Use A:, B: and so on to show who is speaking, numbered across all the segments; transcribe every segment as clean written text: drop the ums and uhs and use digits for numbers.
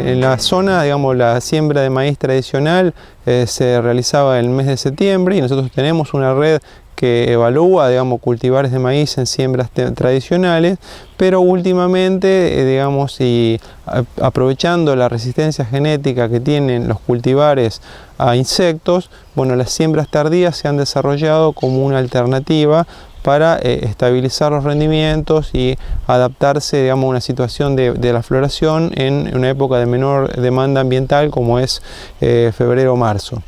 A: En la zona, digamos, la siembra de maíz tradicional se realizaba en el mes de septiembre y nosotros tenemos una red que evalúa, digamos, cultivares de maíz en siembras tradicionales, pero últimamente, digamos, y aprovechando la resistencia genética que tienen los cultivares a insectos, bueno, las siembras tardías se han desarrollado como una alternativa para estabilizar los rendimientos y adaptarse, digamos, a una situación de la floración en una época de menor demanda ambiental como es febrero o marzo.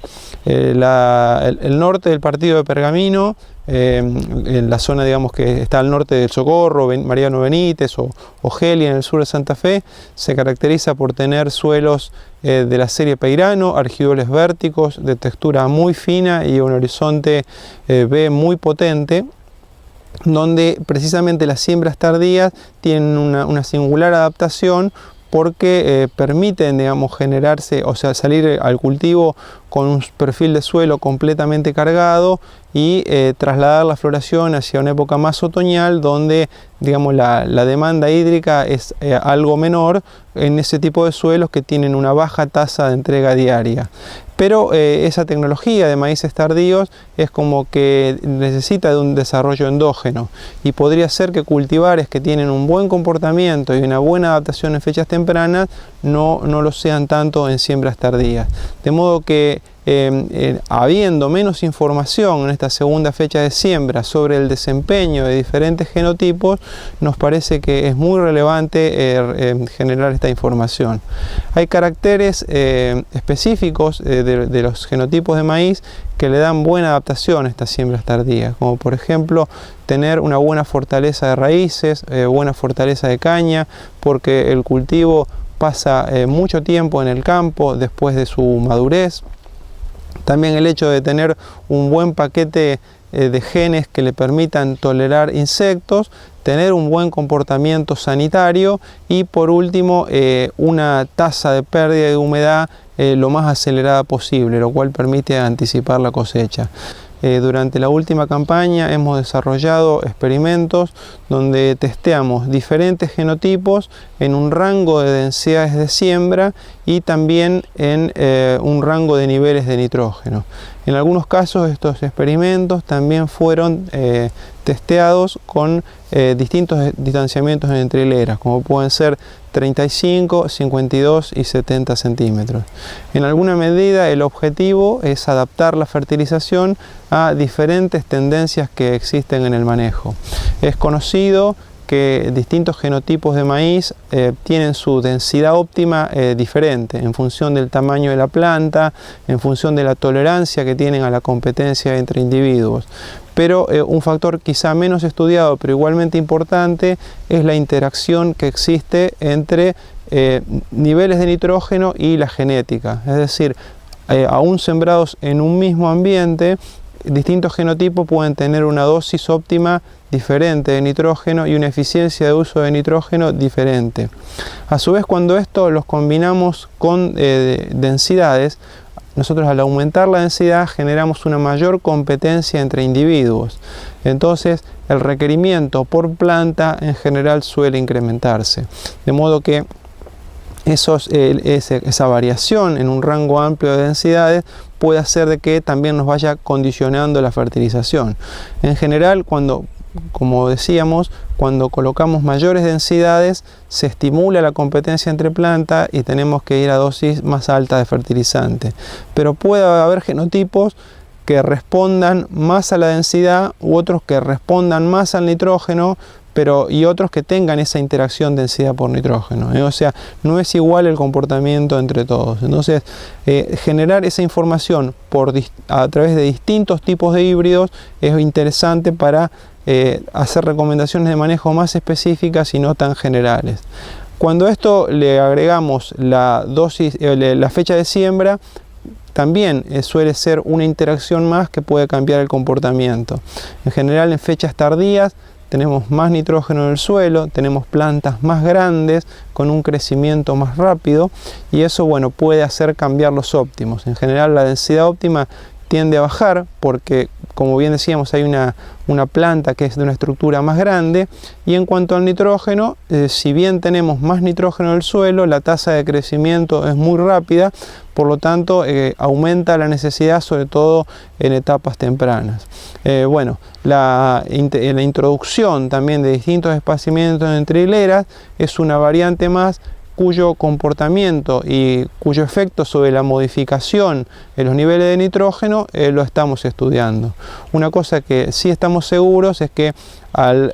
A: El norte del partido de Pergamino, en la zona, digamos, que está al norte del Socorro, Mariano Benítez o Geli en el sur de Santa Fe, se caracteriza por tener suelos de la serie Peirano, argidoles vérticos de textura muy fina y un horizonte B muy potente, donde precisamente las siembras tardías tienen una singular adaptación porque permiten, digamos, generarse, o sea, salir al cultivo con un perfil de suelo completamente cargado y trasladar la floración hacia una época más otoñal donde, digamos, la demanda hídrica es algo menor en ese tipo de suelos que tienen una baja tasa de entrega diaria. Pero esa tecnología de maíces tardíos es como que necesita de un desarrollo endógeno y podría ser que cultivares que tienen un buen comportamiento y una buena adaptación en fechas tempranas no lo sean tanto en siembras tardías. De modo que habiendo menos información en esta segunda fecha de siembra sobre el desempeño de diferentes genotipos, nos parece que es muy relevante generar esta información. Hay caracteres específicos de los genotipos de maíz que le dan buena adaptación a estas siembras tardías, como por ejemplo tener una buena fortaleza de raíces, buena fortaleza de caña, porque el cultivo pasa mucho tiempo en el campo después de su madurez. También el hecho de tener un buen paquete de genes que le permitan tolerar insectos, tener un buen comportamiento sanitario y por último una tasa de pérdida de humedad lo más acelerada posible, lo cual permite anticipar la cosecha. Durante la última campaña hemos desarrollado experimentos donde testeamos diferentes genotipos en un rango de densidades de siembra y también en un rango de niveles de nitrógeno. En algunos casos estos experimentos también fueron testeados con distintos distanciamientos entre hileras, como pueden ser 35, 52 y 70 centímetros. En alguna medida el objetivo es adaptar la fertilización a diferentes tendencias que existen en el manejo. Es conocido que distintos genotipos de maíz tienen su densidad óptima diferente en función del tamaño de la planta, en función de la tolerancia que tienen a la competencia entre individuos. Pero un factor quizá menos estudiado, pero igualmente importante, es la interacción que existe entre niveles de nitrógeno y la genética. Es decir, aún sembrados en un mismo ambiente, distintos genotipos pueden tener una dosis óptima diferente de nitrógeno y una eficiencia de uso de nitrógeno diferente. A su vez, cuando esto los combinamos con densidades, nosotros al aumentar la densidad generamos una mayor competencia entre individuos. Entonces el requerimiento por planta en general suele incrementarse. De modo que esa variación en un rango amplio de densidades puede hacer de que también nos vaya condicionando la fertilización. En general, como decíamos, cuando colocamos mayores densidades se estimula la competencia entre plantas y tenemos que ir a dosis más altas de fertilizante. Pero puede haber genotipos que respondan más a la densidad u otros que respondan más al nitrógeno, y otros que tengan esa interacción densidad por nitrógeno. O sea, no es igual el comportamiento entre todos. Entonces, generar esa información a través de distintos tipos de híbridos es interesante para hacer recomendaciones de manejo más específicas y no tan generales. Cuando a esto le agregamos la fecha de siembra, también suele ser una interacción más que puede cambiar el comportamiento. En general, en fechas tardías tenemos más nitrógeno en el suelo, tenemos plantas más grandes con un crecimiento más rápido, y eso, bueno, puede hacer cambiar los óptimos. En general, la densidad óptima tiende a bajar porque, como bien decíamos, hay una planta que es de una estructura más grande, y en cuanto al nitrógeno, si bien tenemos más nitrógeno en el suelo, la tasa de crecimiento es muy rápida, por lo tanto aumenta la necesidad, sobre todo en etapas tempranas. Bueno, la introducción también de distintos espaciamientos entre hileras es una variante más cuyo comportamiento y cuyo efecto sobre la modificación en los niveles de nitrógeno lo estamos estudiando. Una cosa que sí estamos seguros es que al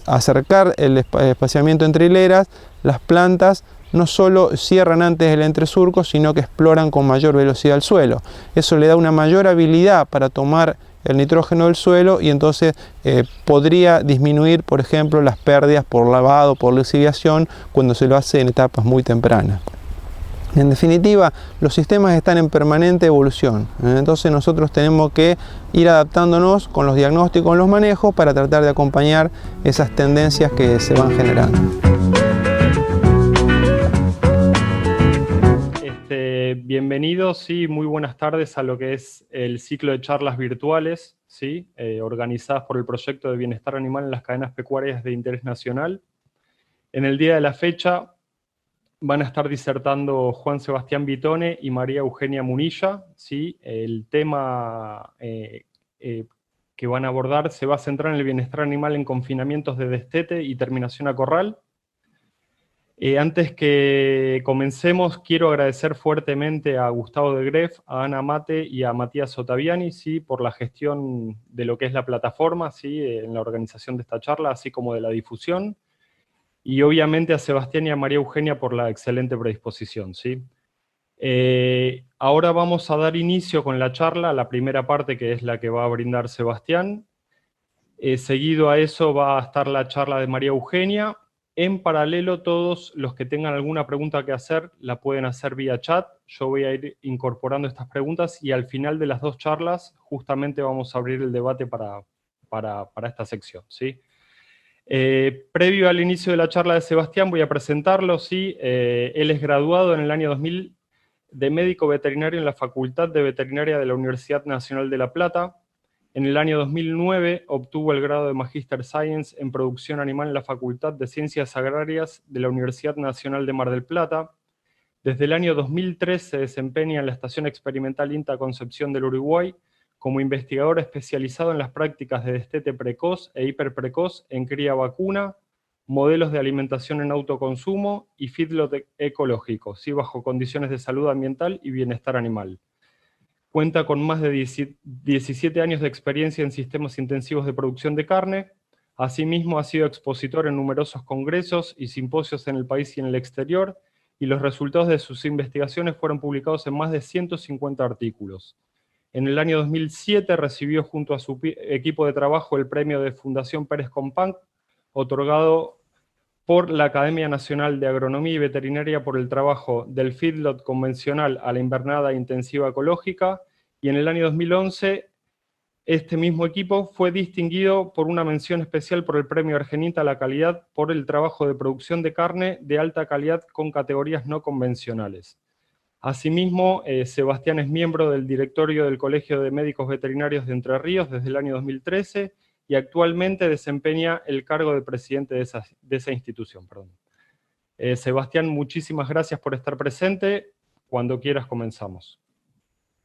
A: acercar el espaciamiento entre hileras, las plantas no solo cierran antes el entresurco, sino que exploran con mayor velocidad el suelo. Eso le da una mayor habilidad para tomar el nitrógeno del suelo, y entonces podría disminuir, por ejemplo, las pérdidas por lavado, por lixiviación, cuando se lo hace en etapas muy tempranas. En definitiva, los sistemas están en permanente evolución, entonces nosotros tenemos que ir adaptándonos con los diagnósticos, con los manejos, para tratar de acompañar esas tendencias que se van generando.
B: Bienvenidos, sí, muy buenas tardes a lo que es el ciclo de charlas virtuales, ¿sí? Organizadas por el Proyecto de Bienestar Animal en las Cadenas Pecuarias de Interés Nacional. En el día de la fecha van a estar disertando Juan Sebastián Vitone y María Eugenia Munilla, ¿sí? El tema que van a abordar se va a centrar en el bienestar animal en confinamientos de destete y terminación a corral. Antes que comencemos, quiero agradecer fuertemente a Gustavo de Gref, a Ana Mate y a Matías Ottaviani, ¿sí? Por la gestión de lo que es la plataforma, ¿sí? En la organización de esta charla, así como de la difusión. Y obviamente a Sebastián y a María Eugenia por la excelente predisposición, ¿sí? Ahora vamos a dar inicio con la charla, la primera parte, que es la que va a brindar Sebastián. Seguido a eso va a estar la charla de María Eugenia. En paralelo, todos los que tengan alguna pregunta que hacer, la pueden hacer vía chat. Yo voy a ir incorporando estas preguntas, y al final de las dos charlas, justamente vamos a abrir el debate para esta sección, ¿sí? Previo al inicio de la charla de Sebastián, voy a presentarlo, ¿sí? Él es graduado en el año 2000 de médico veterinario en la Facultad de Veterinaria de la Universidad Nacional de La Plata. En el año 2009 obtuvo el grado de Magister Science en Producción Animal en la Facultad de Ciencias Agrarias de la Universidad Nacional de Mar del Plata. Desde el año 2003 se desempeña en la Estación Experimental INTA Concepción del Uruguay como investigador especializado en las prácticas de destete precoz e hiperprecoz en cría vacuna, modelos de alimentación en autoconsumo y feedlot ecológico, ¿sí? Bajo condiciones de salud ambiental y bienestar animal. Cuenta con más de 17 años de experiencia en sistemas intensivos de producción de carne. Asimismo, ha sido expositor en numerosos congresos y simposios en el país y en el exterior, y los resultados de sus investigaciones fueron publicados en más de 150 artículos. En el año 2007 recibió junto a su equipo de trabajo el premio de Fundación Pérez Companc, otorgado por la Academia Nacional de Agronomía y Veterinaria por el trabajo del feedlot convencional a la invernada intensiva ecológica, y en el año 2011 este mismo equipo fue distinguido por una mención especial por el Premio Argenita a la Calidad por el trabajo de producción de carne de alta calidad con categorías no convencionales. Asimismo, Sebastián es miembro del directorio del Colegio de Médicos Veterinarios de Entre Ríos desde el año 2013, y actualmente desempeña el cargo de presidente de esa institución. Sebastián, muchísimas gracias por estar presente. Cuando quieras comenzamos.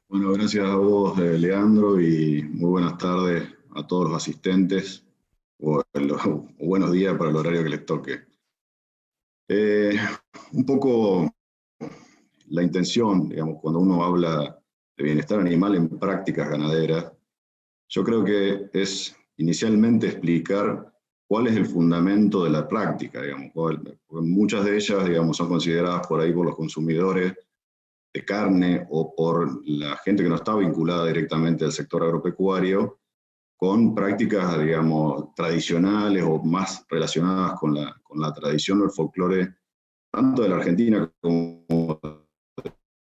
C: Bueno, gracias a vos, Leandro, y muy buenas tardes a todos los asistentes, o buenos días para el horario que les toque. Un poco la intención, digamos, cuando uno habla de bienestar animal en prácticas ganaderas, yo creo que es inicialmente explicar cuál es el fundamento de la práctica, digamos. Porque muchas de ellas, digamos, son consideradas por ahí por los consumidores de carne o por la gente que no está vinculada directamente al sector agropecuario, con prácticas, digamos, tradicionales o más relacionadas con la tradición o el folclore, tanto de la Argentina como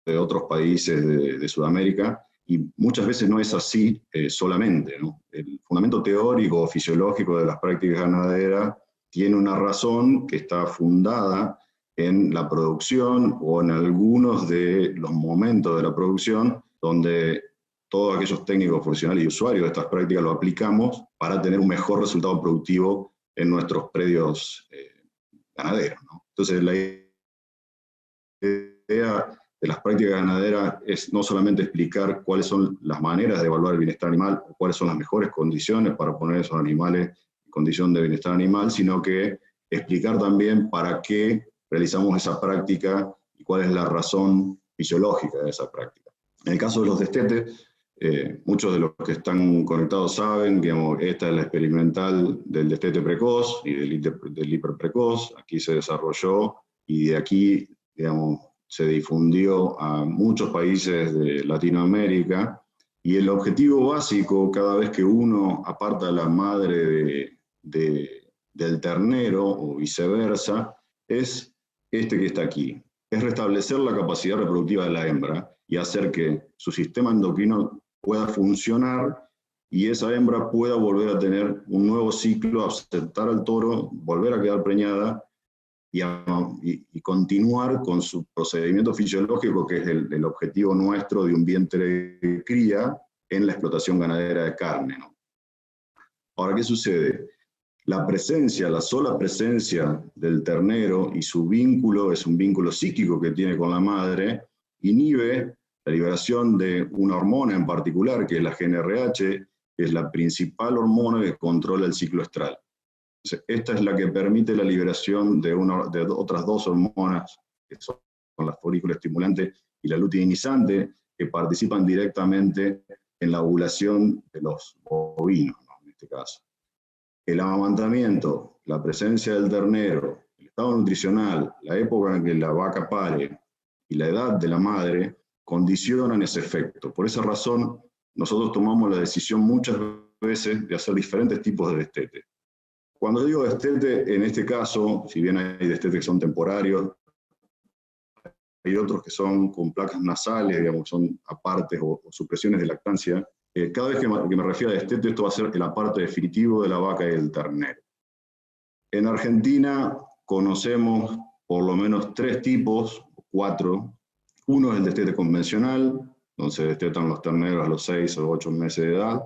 C: de otros países de Sudamérica, y muchas veces no es así solamente, ¿no? El fundamento teórico o fisiológico de las prácticas ganaderas tiene una razón que está fundada en la producción o en algunos de los momentos de la producción donde todos aquellos técnicos profesionales y usuarios de estas prácticas lo aplicamos para tener un mejor resultado productivo en nuestros predios ganaderos, ¿no? Entonces la idea de las prácticas ganaderas es no solamente explicar cuáles son las maneras de evaluar el bienestar animal, o cuáles son las mejores condiciones para poner esos animales en condición de bienestar animal, sino que explicar también para qué realizamos esa práctica y cuál es la razón fisiológica de esa práctica. En el caso de los destetes, muchos de los que están conectados saben que, digamos, esta es la experimental del destete precoz y del hiperprecoz. Aquí se desarrolló y de aquí, digamos, se difundió a muchos países de Latinoamérica, y el objetivo básico cada vez que uno aparta a la madre del ternero o viceversa es este que está aquí, es restablecer la capacidad reproductiva de la hembra y hacer que su sistema endocrino pueda funcionar y esa hembra pueda volver a tener un nuevo ciclo, aceptar al toro, volver a quedar preñada y continuar con su procedimiento fisiológico, que es el objetivo nuestro de un vientre de cría en la explotación ganadera de carne, ¿no? Ahora, ¿qué sucede? La sola presencia del ternero y su vínculo, es un vínculo psíquico que tiene con la madre, inhibe la liberación de una hormona en particular, que es la GnRH, que es la principal hormona que controla el ciclo estral. Esta es la que permite la liberación de otras dos hormonas, que son la folículo estimulante y la luteinizante, que participan directamente en la ovulación de los bovinos, ¿no? En este caso. El amamantamiento, la presencia del ternero, el estado nutricional, la época en que la vaca pare y la edad de la madre condicionan ese efecto. Por esa razón, nosotros tomamos la decisión muchas veces de hacer diferentes tipos de destete. Cuando digo destete, en este caso, si bien hay destetes que son temporarios, hay otros que son con placas nasales, digamos, son apartes o supresiones de lactancia. Cada vez que me refiero a destete, esto va a ser el aparte definitivo de la vaca y del ternero. En Argentina conocemos por lo menos 3 tipos, 4. Uno es el destete convencional, donde se destetan los terneros a los 6 o 8 meses de edad.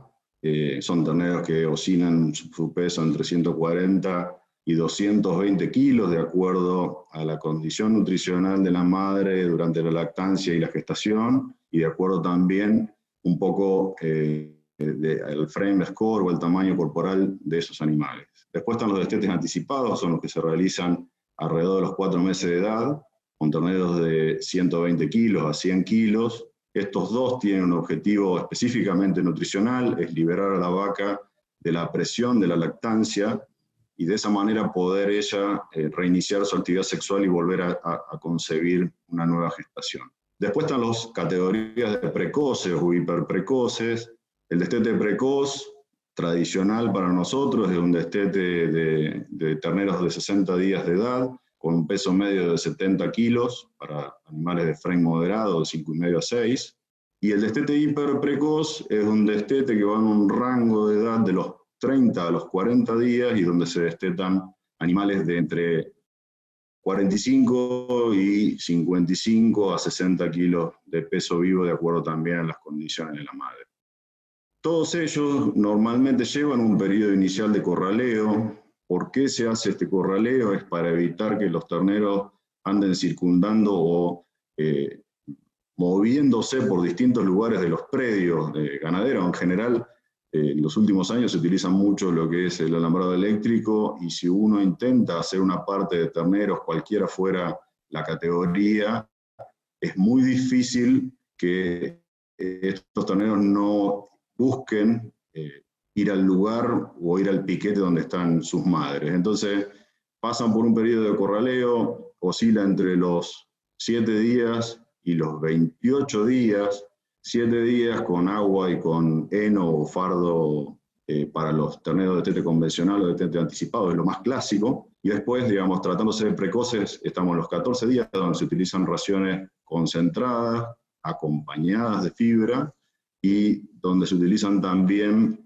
C: Son terneros que oscilan su peso entre 140 y 220 kilos, de acuerdo a la condición nutricional de la madre durante la lactancia y la gestación, y de acuerdo también un poco el frame score o el tamaño corporal de esos animales. Después están los destetes anticipados, son los que se realizan alrededor de los 4 meses de edad, con terneros de 120 kilos a 100 kilos. Estos dos tienen un objetivo específicamente nutricional, es liberar a la vaca de la presión de la lactancia y de esa manera poder ella reiniciar su actividad sexual y volver a concebir una nueva gestación. Después están las categorías de precoces o hiperprecoces. El destete precoz, tradicional para nosotros, es un destete de terneros de 60 días de edad, con un peso medio de 70 kilos para animales de frame moderado, de 5,5 a 6. Y el destete hiperprecoz es un destete que va en un rango de edad de los 30 a los 40 días y donde se destetan animales de entre 45 y 55 a 60 kilos de peso vivo, de acuerdo también a las condiciones de la madre. Todos ellos normalmente llevan un periodo inicial de corraleo. ¿Por qué se hace este corraleo? Es para evitar que los terneros anden circundando o moviéndose por distintos lugares de los predios ganaderos. En general, en los últimos años se utiliza mucho lo que es el alambrado eléctrico, y si uno intenta hacer una parte de terneros, cualquiera fuera la categoría, es muy difícil que estos terneros no busquen ir al lugar o ir al piquete donde están sus madres. Entonces, pasan por un periodo de corraleo, oscila entre los 7 días y los 28 días, 7 días con agua y con heno o fardo para los terneros de tete convencional o de tete anticipado, es lo más clásico. Y después, digamos, tratándose de precoces, estamos en los 14 días donde se utilizan raciones concentradas, acompañadas de fibra, y donde se utilizan también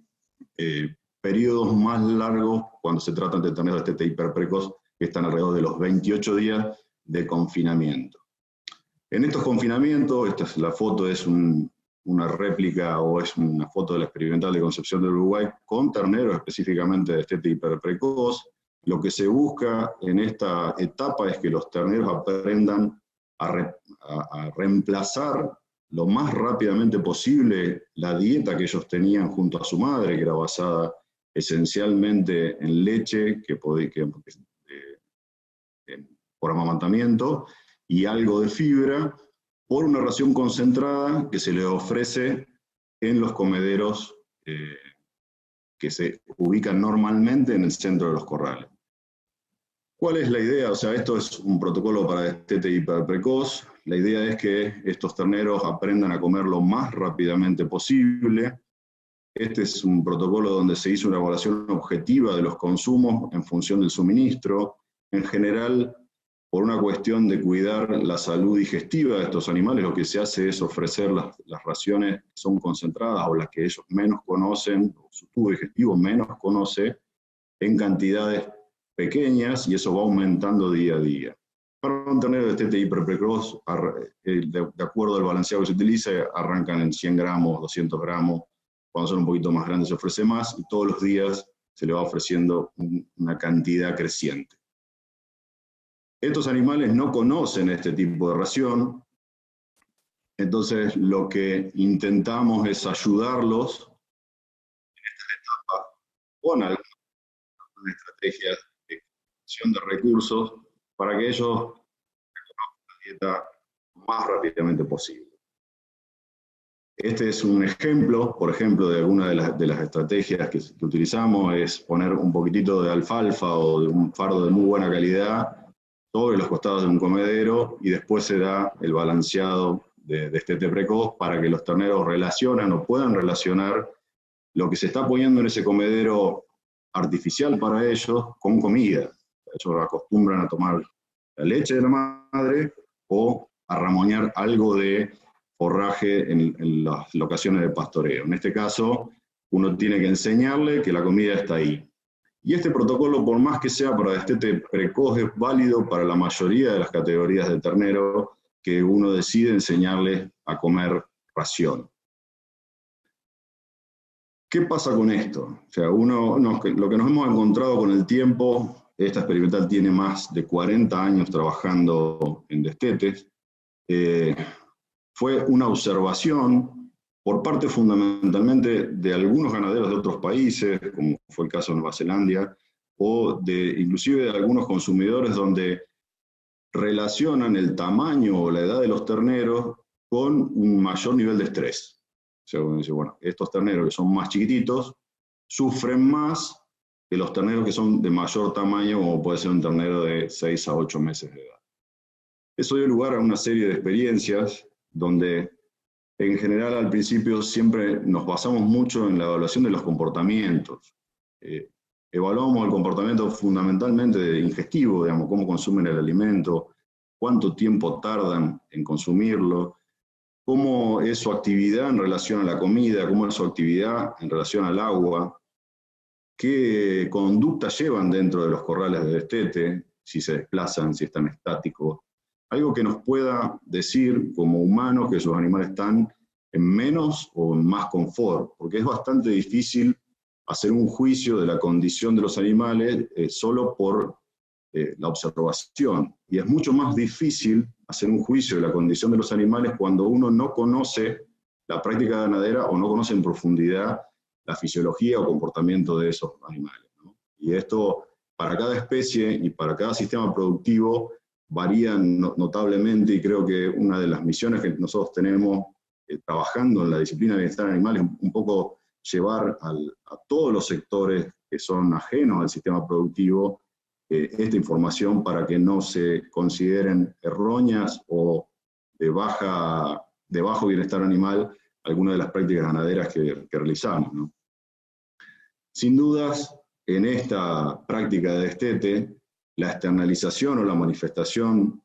C: periodos más largos cuando se tratan de terneros de tete hiperprecoz, que están alrededor de los 28 días de confinamiento. En estos confinamientos, esta es la foto, es una réplica o es una foto de la experimental de Concepción del Uruguay con terneros específicamente de tete hiperprecoz. Lo que se busca en esta etapa es que los terneros aprendan a reemplazar lo más rápidamente posible la dieta que ellos tenían junto a su madre, que era basada esencialmente en leche por amamantamiento y algo de fibra, por una ración concentrada que se les ofrece en los comederos que se ubican normalmente en el centro de los corrales. ¿Cuál es la idea? O sea, esto es un protocolo para destete hiperprecoz. La idea es que estos terneros aprendan a comer lo más rápidamente posible. Este es un protocolo donde se hizo una evaluación objetiva de los consumos en función del suministro. En general, por una cuestión de cuidar la salud digestiva de estos animales, lo que se hace es ofrecer las raciones que son concentradas o las que ellos menos conocen, o su tubo digestivo menos conoce, en cantidades pequeñas, y eso va aumentando día a día. Para un ternero de destete hiperprecoz, de acuerdo al balanceado que se utilice, arrancan en 100 gramos, 200 gramos, cuando son un poquito más grandes se ofrece más, y todos los días se le va ofreciendo una cantidad creciente. Estos animales no conocen este tipo de ración, entonces lo que intentamos es ayudarlos en esta etapa con algunas estrategias de gestión de recursos para que ellos reconozcan la dieta lo más rápidamente posible. Este es un ejemplo, por ejemplo, de alguna de las estrategias que utilizamos, es poner un poquitito de alfalfa o de un fardo de muy buena calidad sobre los costados de un comedero, y después se da el balanceado de destete precoz para que los terneros relacionan o puedan relacionar lo que se está poniendo en ese comedero artificial para ellos con comida. Ellos acostumbran a tomar la leche de la madre o a ramoñar algo de forraje en las locaciones de pastoreo. En este caso, uno tiene que enseñarle que la comida está ahí. Y este protocolo, por más que sea para destete precoz, es válido para la mayoría de las categorías de ternero que uno decide enseñarles a comer ración. ¿Qué pasa con esto? O sea, lo que nos hemos encontrado con el tiempo, esta experimental tiene más de 40 años trabajando en destetes, fue una observación por parte fundamentalmente de algunos ganaderos de otros países, como fue el caso de Nueva Zelanda, o inclusive de algunos consumidores, donde relacionan el tamaño o la edad de los terneros con un mayor nivel de estrés. O sea, uno dice, bueno, estos terneros que son más chiquititos sufren más que los terneros que son de mayor tamaño, como puede ser un ternero de 6 a 8 meses de edad. Eso dio lugar a una serie de experiencias donde en general al principio siempre nos basamos mucho en la evaluación de los comportamientos. Evaluamos el comportamiento fundamentalmente ingestivo, digamos, cómo consumen el alimento, cuánto tiempo tardan en consumirlo, cómo es su actividad en relación a la comida, cómo es su actividad en relación al agua, qué conducta llevan dentro de los corrales de destete, si se desplazan, si están estáticos. Algo que nos pueda decir como humanos que sus animales están en menos o en más confort, porque es bastante difícil hacer un juicio de la condición de los animales solo por la observación. Y es mucho más difícil hacer un juicio de la condición de los animales cuando uno no conoce la práctica ganadera o no conoce en profundidad la fisiología o comportamiento de esos animales, ¿no? Y esto, para cada especie y para cada sistema productivo, varían notablemente, y creo que una de las misiones que nosotros tenemos trabajando en la disciplina de bienestar animal es un poco llevar a todos los sectores que son ajenos al sistema productivo esta información para que no se consideren erróneas o de bajo bienestar animal algunas de las prácticas ganaderas que realizamos, ¿no? Sin dudas, en esta práctica de destete, la externalización o la manifestación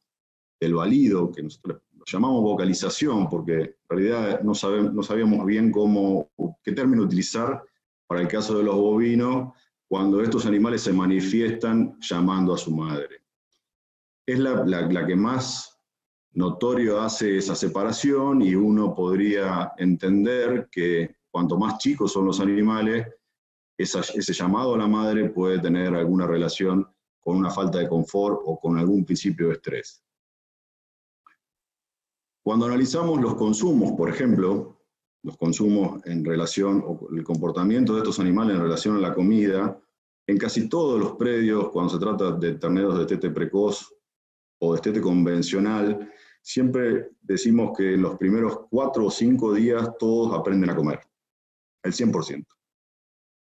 C: del valido, que nosotros lo llamamos vocalización, porque en realidad no sabíamos bien qué término utilizar para el caso de los bovinos, cuando estos animales se manifiestan llamando a su madre. Es la que más notorio hace esa separación, y uno podría entender que cuanto más chicos son los animales, ese llamado a la madre puede tener alguna relación con una falta de confort o con algún principio de estrés. Cuando analizamos los consumos, por ejemplo, los consumos en relación, o el comportamiento de estos animales en relación a la comida, en casi todos los predios, cuando se trata de terneros de destete precoz o de destete convencional, siempre decimos que en los primeros 4 o 5 días todos aprenden a comer, el 100%.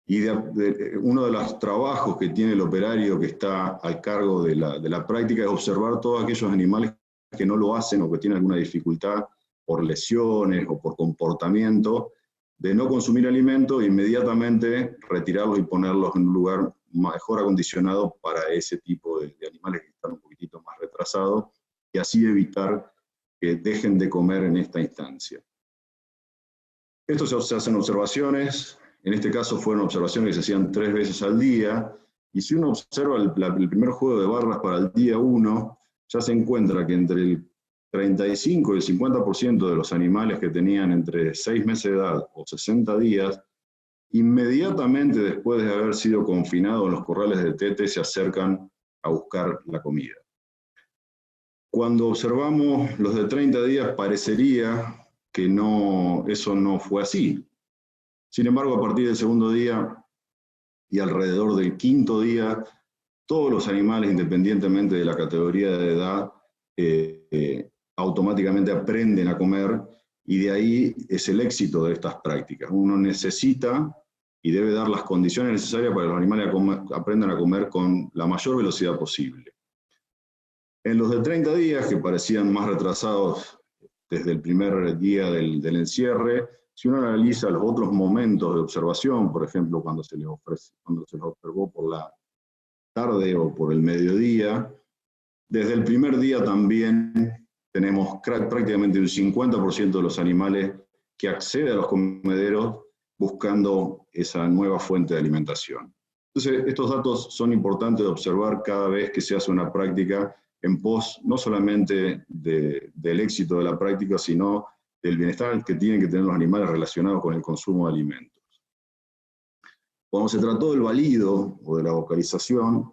C: Y uno de los trabajos que tiene el operario que está al cargo de la práctica es observar todos aquellos animales que no lo hacen o que tienen alguna dificultad por lesiones o por comportamiento, de no consumir alimento e inmediatamente retirarlos y ponerlos en un lugar mejor acondicionado para ese tipo de animales que están un poquitito más retrasados, y así evitar que dejen de comer en esta instancia. Esto se hacen observaciones. En este caso fueron observaciones que se hacían 3 veces al día, y si uno observa el primer juego de barras para el día 1, ya se encuentra que entre el 35 y el 50% de los animales que tenían entre 6 meses de edad o 60 días, inmediatamente después de haber sido confinados en los corrales de tete, se acercan a buscar la comida. Cuando observamos los de 30 días, parecería que eso no fue así. Sin embargo, a partir del segundo día y alrededor del 5.º día, todos los animales, independientemente de la categoría de edad, automáticamente aprenden a comer, y de ahí es el éxito de estas prácticas. Uno necesita y debe dar las condiciones necesarias para que los animales aprendan a comer con la mayor velocidad posible. En los de 30 días, que parecían más retrasados desde el primer día del encierre, si uno analiza los otros momentos de observación, por ejemplo, cuando se les observó por la tarde o por el mediodía, desde el primer día también tenemos prácticamente un 50% de los animales que acceden a los comederos buscando esa nueva fuente de alimentación. Entonces, estos datos son importantes de observar cada vez que se hace una práctica en pos no solamente del éxito de la práctica, sino del bienestar que tienen que tener los animales relacionados con el consumo de alimentos. Cuando se trató del valido o de la vocalización,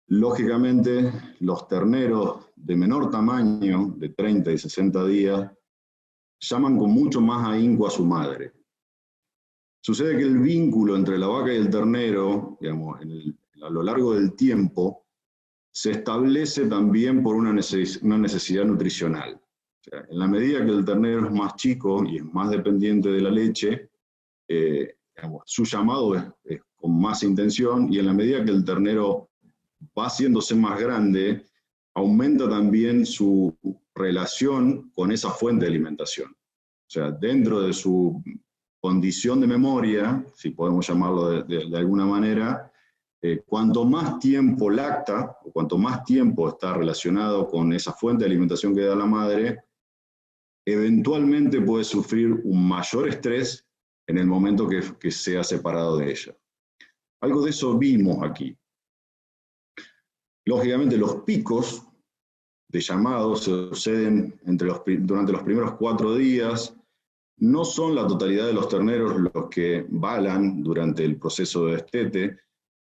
C: lógicamente los terneros de menor tamaño, de 30 y 60 días, llaman con mucho más ahínco a su madre. Sucede que el vínculo entre la vaca y el ternero, digamos, a lo largo del tiempo, se establece también por una necesidad nutricional. O sea, en la medida que el ternero es más chico y es más dependiente de la leche, digamos, su llamado es con más intención, y en la medida que el ternero va haciéndose más grande, aumenta también su relación con esa fuente de alimentación. O sea, dentro de su condición de memoria, si podemos llamarlo de alguna manera, cuanto más tiempo lacta, o cuanto más tiempo está relacionado con esa fuente de alimentación que da la madre, eventualmente puede sufrir un mayor estrés en el momento que sea separado de ella. Algo de eso vimos aquí. Lógicamente, los picos de llamados suceden durante los primeros 4 días. No son la totalidad de los terneros los que balan durante el proceso de destete.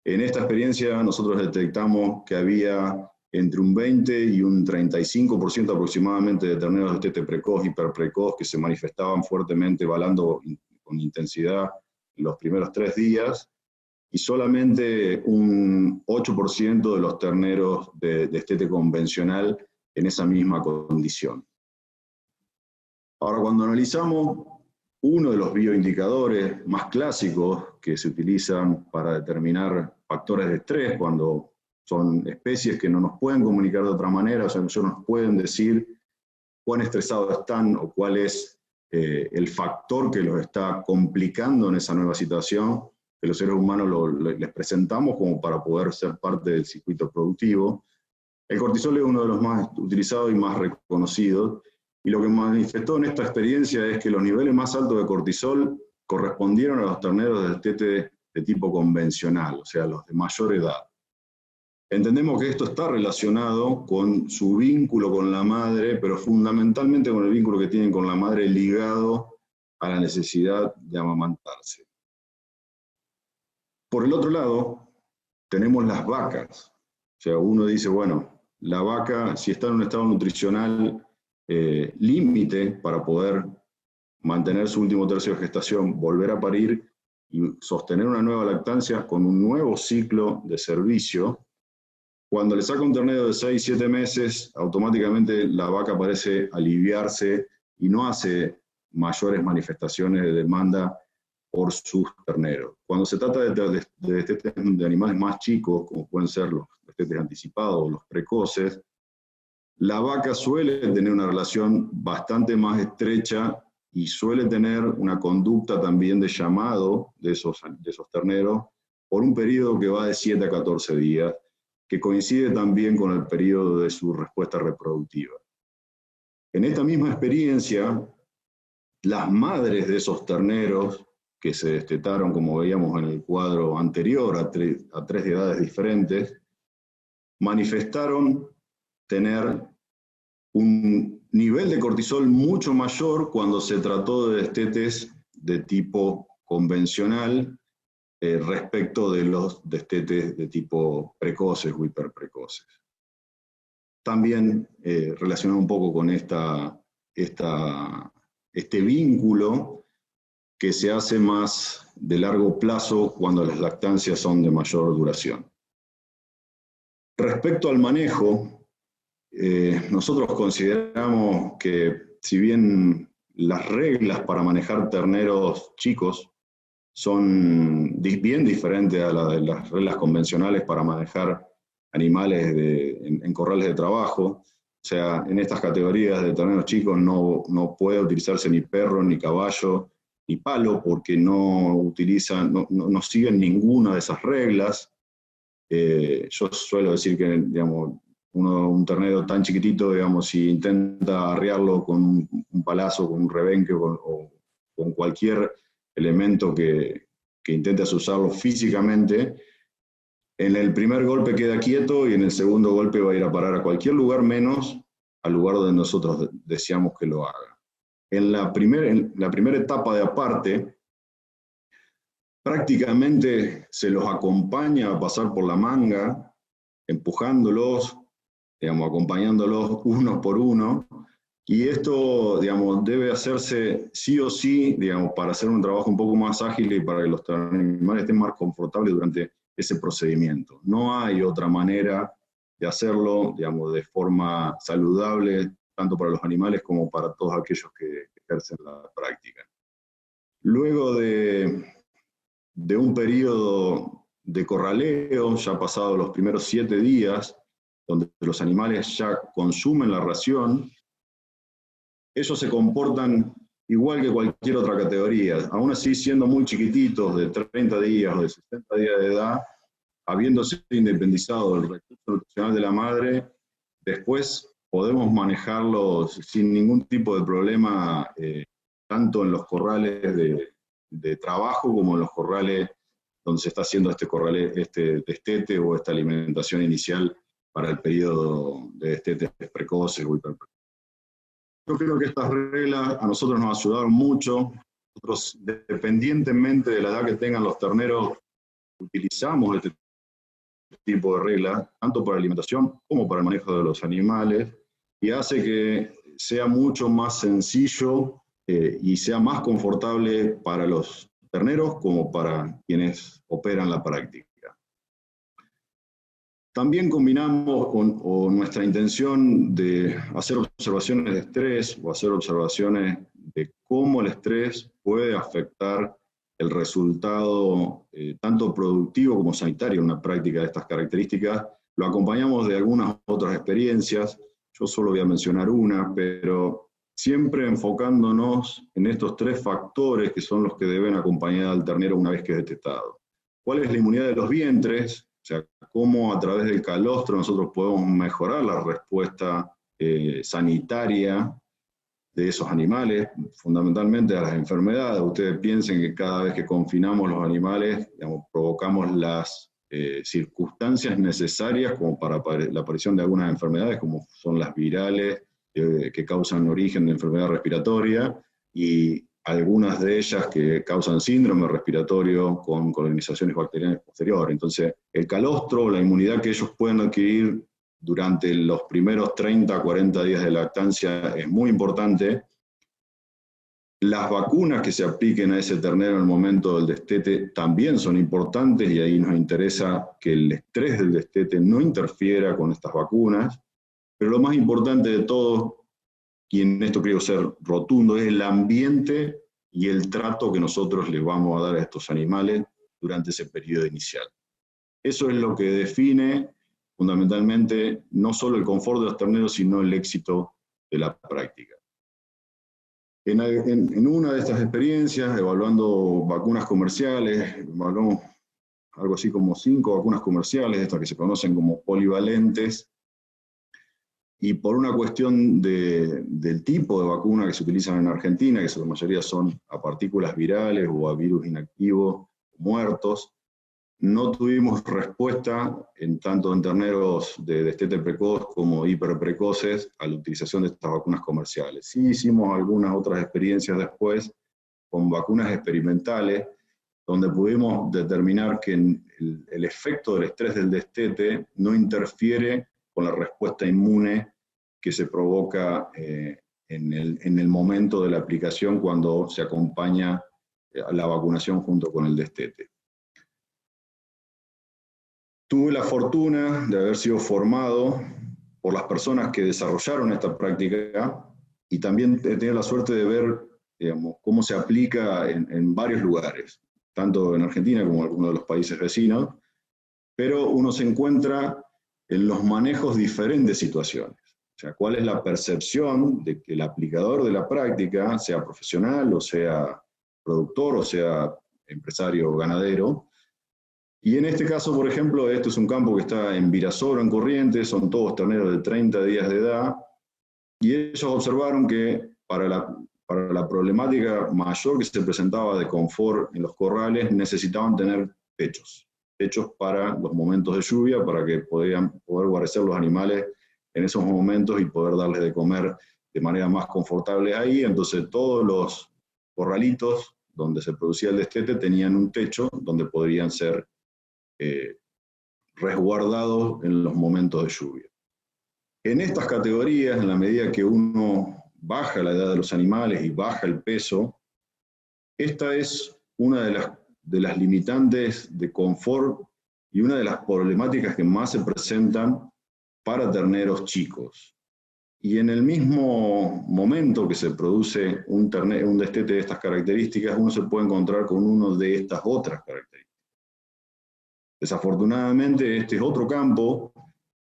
C: En esta experiencia nosotros detectamos que había entre un 20 y un 35% aproximadamente de terneros de destete precoz y hiperprecoz que se manifestaban fuertemente balando con intensidad en los primeros 3 días, y solamente un 8% de los terneros de destete convencional en esa misma condición. Ahora, cuando analizamos uno de los bioindicadores más clásicos que se utilizan para determinar factores de estrés cuando son especies que no nos pueden comunicar de otra manera, o sea, no nos pueden decir cuán estresados están o cuál es el factor que los está complicando en esa nueva situación, que los seres humanos les presentamos como para poder ser parte del circuito productivo. El cortisol es uno de los más utilizados y más reconocidos, y lo que manifestó en esta experiencia es que los niveles más altos de cortisol correspondieron a los terneros de destete de tipo convencional, o sea, los de mayor edad. Entendemos que esto está relacionado con su vínculo con la madre, pero fundamentalmente con el vínculo que tienen con la madre ligado a la necesidad de amamantarse. Por el otro lado, tenemos las vacas. O sea, uno dice, bueno, la vaca, si está en un estado nutricional límite para poder mantener su último tercio de gestación, volver a parir y sostener una nueva lactancia con un nuevo ciclo de servicio, cuando le saca un ternero de 6-7 meses, automáticamente la vaca parece aliviarse y no hace mayores manifestaciones de demanda por sus terneros. Cuando se trata de destetes de animales más chicos, como pueden ser los destetes anticipados o los precoces, la vaca suele tener una relación bastante más estrecha y suele tener una conducta también de llamado de esos terneros por un periodo que va de 7 a 14 días, que coincide también con el periodo de su respuesta reproductiva. En esta misma experiencia, las madres de esos terneros que se destetaron, como veíamos en el cuadro anterior, a tres edades diferentes, manifestaron tener un nivel de cortisol mucho mayor cuando se trató de destetes de tipo convencional respecto de los destetes de tipo precoces o hiperprecoces. También relacionado un poco con este vínculo que se hace más de largo plazo cuando las lactancias son de mayor duración. Respecto al manejo, nosotros consideramos que si bien las reglas para manejar terneros chicos son bien diferentes a las reglas convencionales para manejar animales en corrales de trabajo, o sea, en estas categorías de terneros chicos no puede utilizarse ni perro, ni caballo, ni palo, porque no siguen ninguna de esas reglas. Yo suelo decir que, digamos, un ternero tan chiquitito, digamos, si intenta arriarlo con un palazo, con un rebenque o con cualquier elemento que intentes usarlo físicamente, en el primer golpe queda quieto y en el segundo golpe va a ir a parar a cualquier lugar menos al lugar donde nosotros deseamos que lo haga. En la primera etapa de aparte, prácticamente se los acompaña a pasar por la manga, empujándolos, digamos, acompañándolos uno por uno, y esto, digamos, debe hacerse sí o sí, digamos, para hacer un trabajo un poco más ágil y para que los animales estén más confortables durante ese procedimiento. No hay otra manera de hacerlo, digamos, de forma saludable, tanto para los animales como para todos aquellos que ejercen la práctica. Luego de un periodo de corraleo, ya pasados los primeros 7 días, donde los animales ya consumen la ración, ellos se comportan igual que cualquier otra categoría, aún así siendo muy chiquititos, de 30 días o de 60 días de edad, habiéndose independizado del recurso nutricional de la madre, después podemos manejarlos sin ningún tipo de problema, tanto en los corrales de trabajo como en los corrales donde se está haciendo este destete o esta alimentación inicial para el periodo de destetes precoces o hiperprecoces. Yo creo que estas reglas a nosotros nos ayudaron mucho. Nosotros, dependientemente de la edad que tengan los terneros, utilizamos este tipo de reglas, tanto para la alimentación como para el manejo de los animales, y hace que sea mucho más sencillo y sea más confortable para los terneros como para quienes operan la práctica. También combinamos con nuestra intención de hacer observaciones de estrés o hacer observaciones de cómo el estrés puede afectar el resultado tanto productivo como sanitario en una práctica de estas características. Lo acompañamos de algunas otras experiencias, yo solo voy a mencionar una, pero siempre enfocándonos en estos 3 factores que son los que deben acompañar al ternero una vez que es destetado. ¿Cuál es la inmunidad de los vientres? O sea, cómo a través del calostro nosotros podemos mejorar la respuesta sanitaria de esos animales, fundamentalmente a las enfermedades. Ustedes piensen que cada vez que confinamos los animales, digamos, provocamos las circunstancias necesarias como para la aparición de algunas enfermedades, como son las virales, que causan origen de enfermedad respiratoria, y algunas de ellas que causan síndrome respiratorio con colonizaciones bacterianas posteriores. Entonces, el calostro, la inmunidad que ellos pueden adquirir durante los primeros 30 a 40 días de lactancia es muy importante. Las vacunas que se apliquen a ese ternero en el momento del destete también son importantes, y ahí nos interesa que el estrés del destete no interfiera con estas vacunas. Pero lo más importante de todo, y en esto quiero ser rotundo, es el ambiente y el trato que nosotros les vamos a dar a estos animales durante ese periodo inicial. Eso es lo que define fundamentalmente no solo el confort de los terneros, sino el éxito de la práctica. En una de estas experiencias, evaluando vacunas comerciales, evaluamos algo así como 5 vacunas comerciales, estas que se conocen como polivalentes, y por una cuestión del tipo de vacuna que se utilizan en Argentina, que la mayoría son a partículas virales o a virus inactivos muertos, no tuvimos respuesta tanto en terneros de destete precoz como hiperprecoces a la utilización de estas vacunas comerciales. Sí hicimos algunas otras experiencias después con vacunas experimentales, donde pudimos determinar que el efecto del estrés del destete no interfiere con la respuesta inmune que se provoca en el momento de la aplicación cuando se acompaña a la vacunación junto con el destete. Tuve la fortuna de haber sido formado por las personas que desarrollaron esta práctica, y también he tenido la suerte de ver, digamos, cómo se aplica en varios lugares, tanto en Argentina como en algunos de los países vecinos, pero uno se encuentra en los manejos diferentes situaciones. O sea, cuál es la percepción de que el aplicador de la práctica, sea profesional o sea productor o sea empresario ganadero. Y en este caso, por ejemplo, esto es un campo que está en Virasoro, en Corrientes, son todos terneros de 30 días de edad, y ellos observaron que para la problemática mayor que se presentaba de confort en los corrales, necesitaban tener techos para los momentos de lluvia, para que poder guarecer los animales en esos momentos y poder darles de comer de manera más confortable ahí. Entonces todos los corralitos donde se producía el destete tenían un techo donde podrían ser resguardados en los momentos de lluvia. En estas categorías, en la medida que uno baja la edad de los animales y baja el peso, esta es una de las limitantes de confort y una de las problemáticas que más se presentan para terneros chicos. Y en el mismo momento que se produce un destete de estas características, uno se puede encontrar con uno de estas otras características. Desafortunadamente, este es otro campo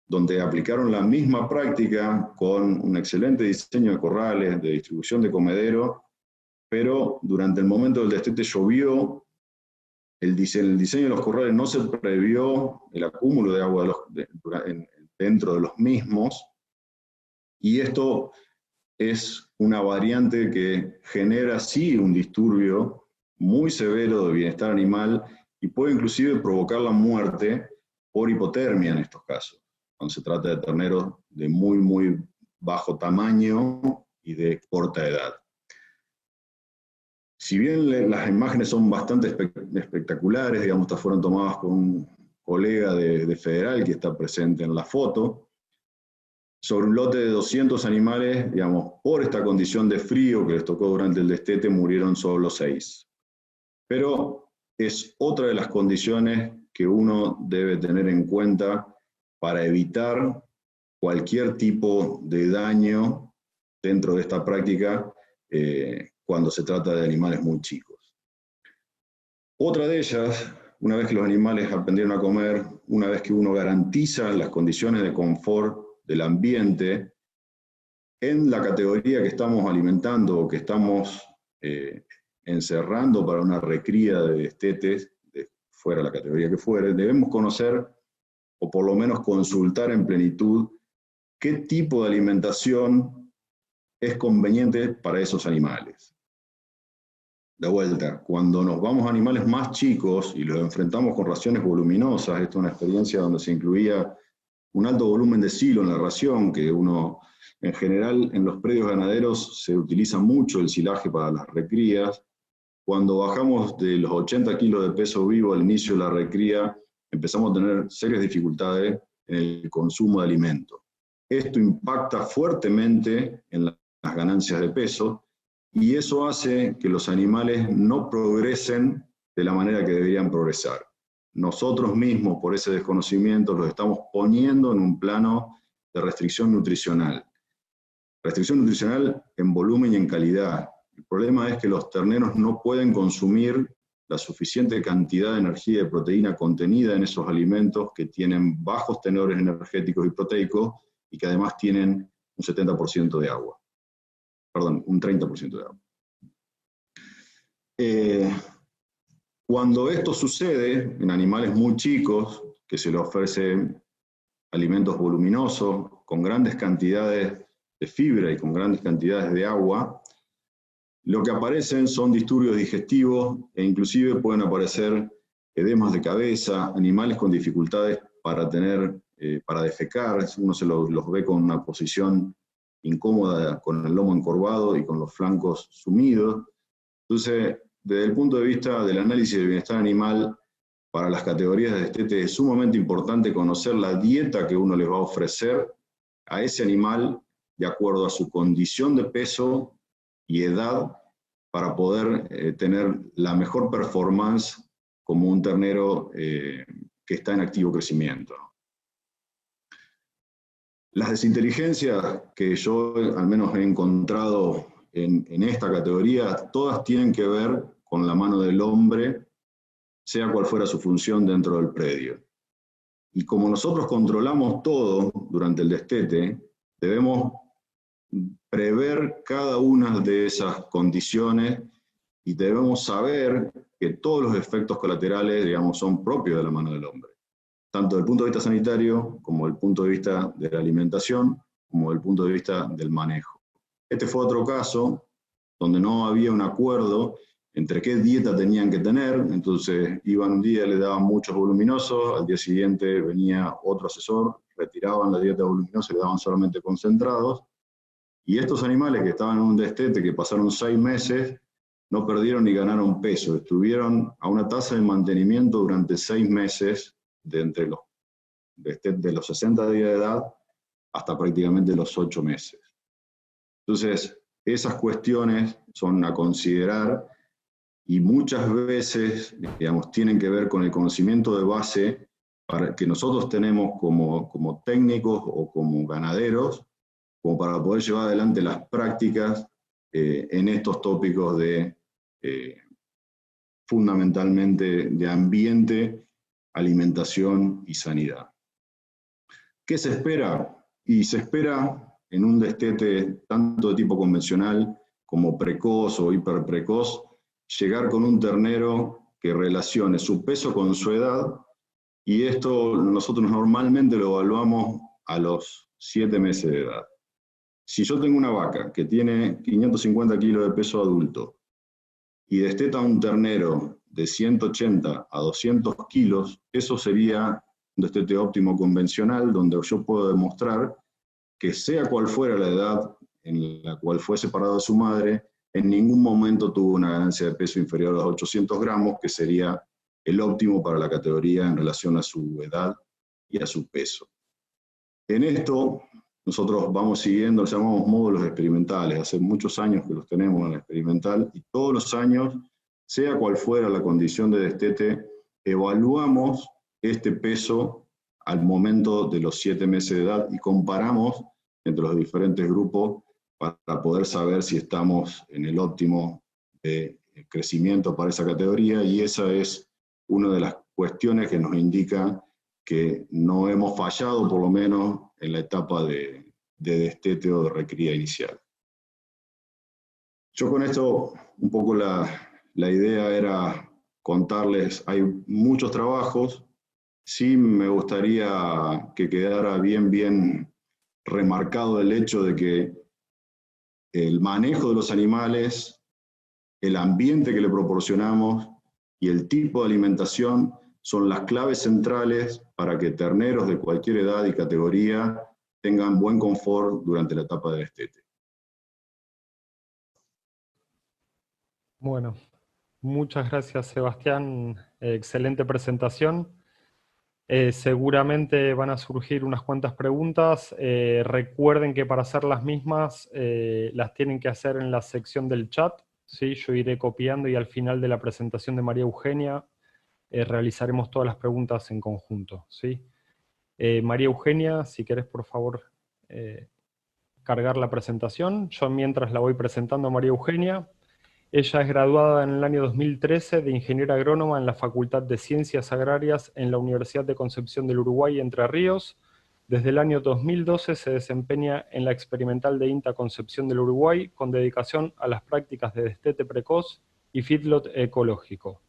C: donde aplicaron la misma práctica con un excelente diseño de corrales, de distribución de comedero, pero durante el momento del destete llovió, el diseño de los corrales no se previó el acúmulo de agua dentro de los mismos, y esto es una variante que genera sí un disturbio muy severo de bienestar animal y puede inclusive provocar la muerte por hipotermia en estos casos, cuando se trata de terneros de muy, muy bajo tamaño y de corta edad. Si bien las imágenes son bastante espectaculares, digamos, estas fueron tomadas por un colega de Federal que está presente en la foto, sobre un lote de 200 animales, digamos, por esta condición de frío que les tocó durante el destete, murieron solo 6. Pero es otra de las condiciones que uno debe tener en cuenta para evitar cualquier tipo de daño dentro de esta práctica cuando se trata de animales muy chicos. Otra de ellas, una vez que los animales aprendieron a comer, una vez que uno garantiza las condiciones de confort del ambiente, en la categoría que estamos alimentando o que estamos encerrando para una recría de destetes, fuera la categoría que fuere, debemos conocer o por lo menos consultar en plenitud qué tipo de alimentación es conveniente para esos animales. De vuelta, cuando nos vamos a animales más chicos y los enfrentamos con raciones voluminosas, esta es una experiencia donde se incluía un alto volumen de silo en la ración, que uno, en general, en los predios ganaderos se utiliza mucho el silaje para las recrías. Cuando bajamos de los 80 kilos de peso vivo al inicio de la recría, empezamos a tener serias dificultades en el consumo de alimentos. Esto impacta fuertemente en las ganancias de peso, y eso hace que los animales no progresen de la manera que deberían progresar. Nosotros mismos, por ese desconocimiento, los estamos poniendo en un plano de restricción nutricional. Restricción nutricional en volumen y en calidad. El problema es que los terneros no pueden consumir la suficiente cantidad de energía y de proteína contenida en esos alimentos que tienen bajos tenores energéticos y proteicos y que además tienen un 70% de agua. Perdón, un 30% de agua. Cuando esto sucede en animales muy chicos, que se les ofrece alimentos voluminosos, con grandes cantidades de fibra y con grandes cantidades de agua, lo que aparecen son disturbios digestivos e inclusive pueden aparecer edemas de cabeza, animales con dificultades para defecar, uno los ve con una posición incómoda, con el lomo encorvado y con los flancos sumidos. Entonces, desde el punto de vista del análisis del bienestar animal, para las categorías de destete es sumamente importante conocer la dieta que uno les va a ofrecer a ese animal de acuerdo a su condición de peso y edad para poder tener la mejor performance como un ternero que está en activo crecimiento. Las desinteligencias que yo al menos he encontrado en esta categoría, todas tienen que ver con la mano del hombre, sea cual fuera su función dentro del predio. Y como nosotros controlamos todo durante el destete, debemos prever cada una de esas condiciones y debemos saber que todos los efectos colaterales, digamos, son propios de la mano del hombre, tanto desde el punto de vista sanitario, como desde el punto de vista de la alimentación, como desde el punto de vista del manejo. Este fue otro caso donde no había un acuerdo entre qué dieta tenían que tener, entonces iban un día, le daban muchos voluminosos, al día siguiente venía otro asesor, retiraban la dieta voluminosa y le daban solamente concentrados, y estos animales que estaban en un destete, que pasaron 6 meses, no perdieron ni ganaron peso, estuvieron a una tasa de mantenimiento durante 6 meses, de los 60 días de edad hasta prácticamente los 8 meses. Entonces, esas cuestiones son a considerar y muchas veces, digamos, tienen que ver con el conocimiento de base que nosotros tenemos como técnicos o como ganaderos, como para poder llevar adelante las prácticas en estos tópicos fundamentalmente de ambiente, alimentación y sanidad. ¿Qué se espera? Y se espera en un destete tanto de tipo convencional como precoz o hiperprecoz, llegar con un ternero que relacione su peso con su edad, y esto nosotros normalmente lo evaluamos a los 7 meses de edad. Si yo tengo una vaca que tiene 550 kilos de peso adulto y desteta un ternero de 180 a 200 kilos, eso sería un destete óptimo convencional, donde yo puedo demostrar que sea cual fuera la edad en la cual fue separado de su madre, en ningún momento tuvo una ganancia de peso inferior a los 800 gramos, que sería el óptimo para la categoría en relación a su edad y a su peso. En esto, nosotros vamos siguiendo, los llamamos módulos experimentales. Hace muchos años que los tenemos en el experimental, y todos los años, sea cual fuera la condición de destete, evaluamos este peso al momento de los 7 meses de edad y comparamos entre los diferentes grupos para poder saber si estamos en el óptimo de crecimiento para esa categoría, y esa es una de las cuestiones que nos indica que no hemos fallado, por lo menos en la etapa de destete o de recría inicial. Yo con esto, un poco la idea era contarles, hay muchos trabajos, sí me gustaría que quedara bien remarcado el hecho de que el manejo de los animales, el ambiente que le proporcionamos y el tipo de alimentación son las claves centrales para que terneros de cualquier edad y categoría tengan buen confort durante la etapa de destete.
B: Bueno, muchas gracias, Sebastián. Excelente presentación. Seguramente van a surgir unas cuantas preguntas. Recuerden que para hacer las mismas las tienen que hacer en la sección del chat, ¿sí? Yo iré copiando y al final de la presentación de María Eugenia realizaremos todas las preguntas en conjunto, ¿sí? María Eugenia, si querés por favor cargar la presentación. Yo mientras la voy presentando a María Eugenia. Ella es graduada en el año 2013 de ingeniera agrónoma en la Facultad de Ciencias Agrarias en la Universidad de Concepción del Uruguay, Entre Ríos. Desde el año 2012 se desempeña en la experimental de INTA Concepción del Uruguay con dedicación a las prácticas de destete precoz y feedlot ecológico.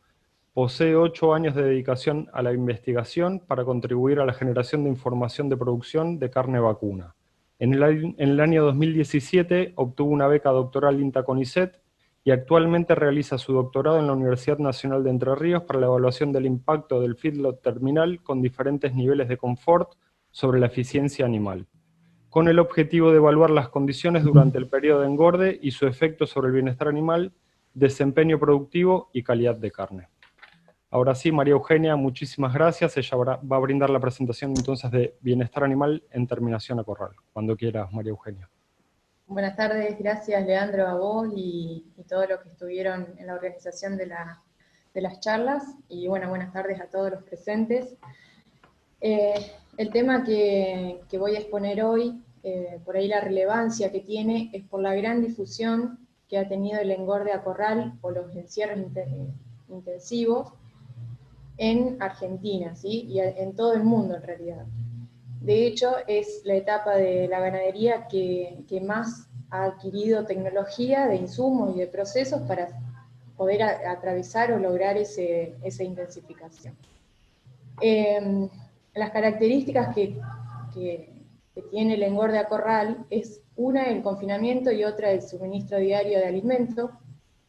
B: Posee 8 años de dedicación a la investigación para contribuir a la generación de información de producción de carne vacuna. En el año 2017 obtuvo una beca doctoral INTA CONICET y actualmente realiza su doctorado en la Universidad Nacional de Entre Ríos para la evaluación del impacto del feedlot terminal con diferentes niveles de confort sobre la eficiencia animal, con el objetivo de evaluar las condiciones durante el periodo de engorde y su efecto sobre el bienestar animal, desempeño productivo y calidad de carne. Ahora sí, María Eugenia, muchísimas gracias. Ella va a brindar la presentación entonces de bienestar animal en terminación a corral. Cuando quieras, María Eugenia.
D: Buenas tardes, gracias Leandro, a vos y todos los que estuvieron en la organización de las charlas, y bueno, buenas tardes a todos los presentes. El tema que voy a exponer hoy, por ahí la relevancia que tiene, es por la gran difusión que ha tenido el engorde a corral o los encierros intensivos en Argentina, ¿sí? Y en todo el mundo en realidad. De hecho, es la etapa de la ganadería que más ha adquirido tecnología de insumos y de procesos para poder atravesar o lograr esa intensificación. Las características que tiene el engorde a corral es una el confinamiento y otra el suministro diario de alimento,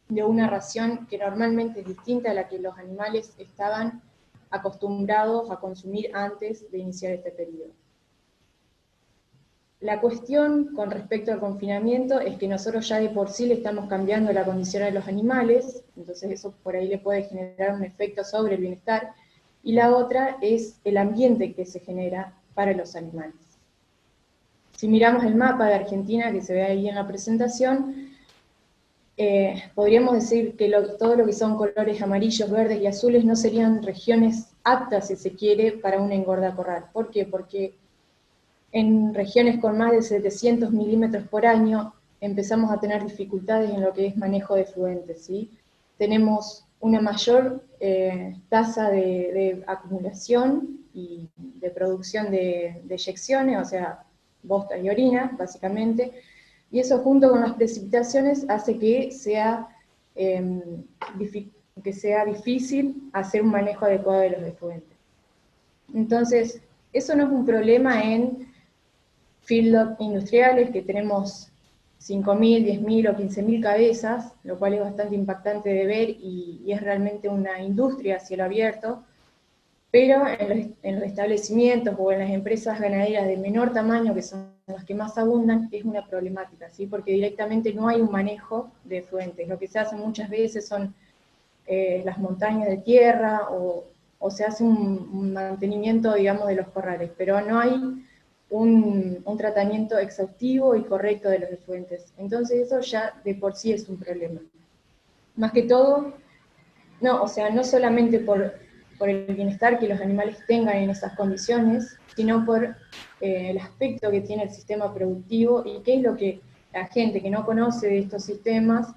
D: de una ración que normalmente es distinta a la que los animales estaban acostumbrados a consumir antes de iniciar este periodo. La cuestión con respecto al confinamiento es que nosotros ya de por sí le estamos cambiando la condición a los animales, entonces eso por ahí le puede generar un efecto sobre el bienestar, y la otra es el ambiente que se genera para los animales. Si miramos el mapa de Argentina que se ve ahí en la presentación, podríamos decir que todo lo que son colores amarillos, verdes y azules no serían regiones aptas, si se quiere, para un engorde a corral. ¿Por qué? Porque en regiones con más de 700 milímetros por año empezamos a tener dificultades en lo que es manejo de efluentes, ¿sí? Tenemos una mayor tasa de acumulación y de producción de eyecciones, o sea, bosta y orina, básicamente, y eso junto con las precipitaciones hace que sea difícil hacer un manejo adecuado de los efluentes. Entonces, eso no es un problema en feedlot industriales, que tenemos 5.000, 10.000 o 15.000 cabezas, lo cual es bastante impactante de ver y es realmente una industria a cielo abierto, pero en los establecimientos o en las empresas ganaderas de menor tamaño, que son las que más abundan, es una problemática, ¿sí? Porque directamente no hay un manejo de efluentes. Lo que se hace muchas veces son las montañas de tierra o se hace un mantenimiento, digamos, de los corrales, pero no hay un tratamiento exhaustivo y correcto de los efluentes. Entonces eso ya de por sí es un problema. Más que todo, no solamente por el bienestar que los animales tengan en esas condiciones, sino por el aspecto que tiene el sistema productivo y qué es lo que la gente que no conoce de estos sistemas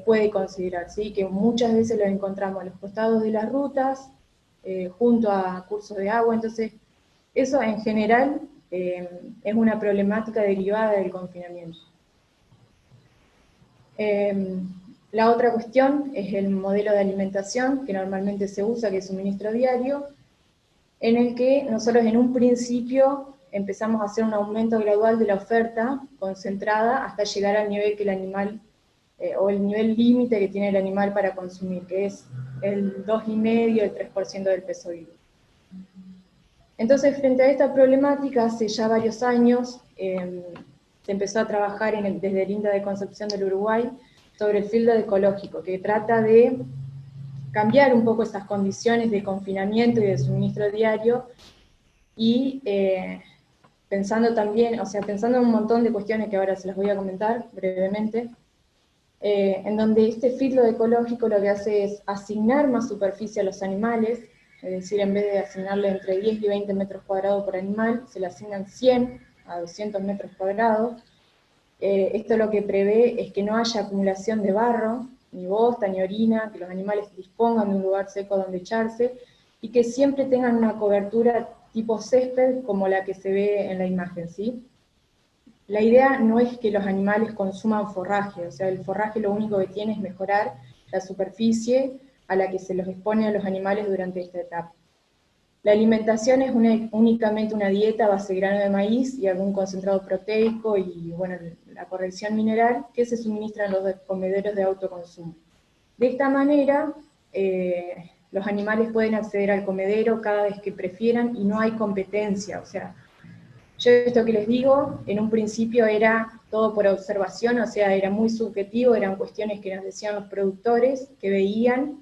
D: puede considerar, ¿sí? Que muchas veces los encontramos a los costados de las rutas, junto a cursos de agua. Entonces eso en general es una problemática derivada del confinamiento. La otra cuestión es el modelo de alimentación que normalmente se usa, que es suministro diario, en el que nosotros en un principio empezamos a hacer un aumento gradual de la oferta concentrada hasta llegar al nivel que el animal, o el nivel límite que tiene el animal para consumir, que es el 2,5, el 3% del peso vivo. Entonces, frente a esta problemática, hace ya varios años, se empezó a trabajar desde el INTA de Concepción del Uruguay sobre el fieldo ecológico, que trata de cambiar un poco esas condiciones de confinamiento y de suministro diario, y pensando también, o sea, pensando en un montón de cuestiones que ahora se las voy a comentar brevemente, en donde este fieldo ecológico lo que hace es asignar más superficie a los animales, es decir, en vez de asignarle entre 10 y 20 metros cuadrados por animal, se le asignan 100 a 200 metros cuadrados. Esto lo que prevé es que no haya acumulación de barro, ni bosta, ni orina, que los animales dispongan de un lugar seco donde echarse, y que siempre tengan una cobertura tipo césped como la que se ve en la imagen, ¿sí? La idea no es que los animales consuman forraje, o sea, el forraje lo único que tiene es mejorar la superficie a la que se los expone a los animales durante esta etapa. La alimentación es únicamente una dieta a base de grano de maíz y algún concentrado proteico y, bueno, la corrección mineral que se suministran en los comederos de autoconsumo. De esta manera, los animales pueden acceder al comedero cada vez que prefieran y no hay competencia, o sea, yo esto que les digo, en un principio era todo por observación, o sea, era muy subjetivo, eran cuestiones que nos decían los productores, que veían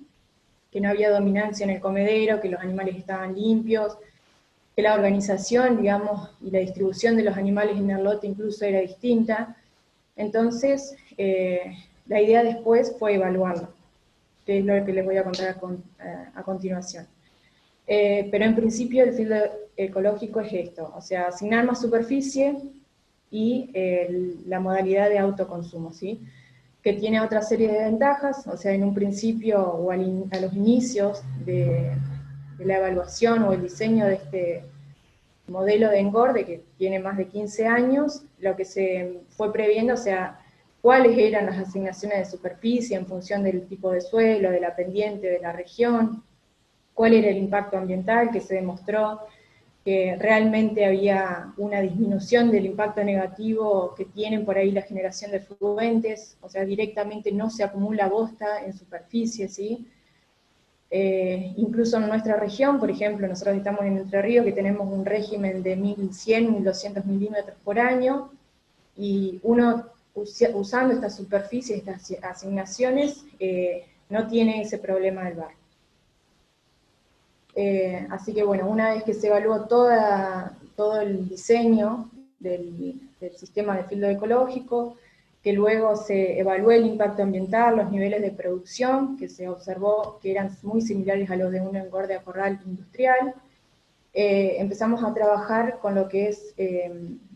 D: que no había dominancia en el comedero, que los animales estaban limpios, que la organización, digamos, y la distribución de los animales en el lote incluso era distinta. Entonces, la idea después fue evaluarlo, que es lo que les voy a contar a continuación. Pero en principio el fieldo ecológico es esto, o sea, asignar más superficie y la modalidad de autoconsumo, ¿sí? Que tiene otra serie de ventajas, o sea, en un principio o a los inicios de la evaluación o el diseño de este modelo de engorde, que tiene más de 15 años, lo que se fue previendo, o sea, cuáles eran las asignaciones de superficie en función del tipo de suelo, de la pendiente, de la región, cuál era el impacto ambiental, que se demostró que realmente había una disminución del impacto negativo que tienen por ahí la generación de fluentes, o sea, directamente no se acumula bosta en superficie, ¿sí? Incluso en nuestra región, por ejemplo, nosotros estamos en Entre Ríos, que tenemos un régimen de 1.100, 1.200 milímetros por año, y uno, usando estas superficies, estas asignaciones, no tiene ese problema del barro. Así que bueno, una vez que se evaluó todo el diseño del sistema de fieldo ecológico, que luego se evaluó el impacto ambiental, los niveles de producción, que se observó que eran muy similares a los de un engorde a corral industrial, empezamos a trabajar con lo que es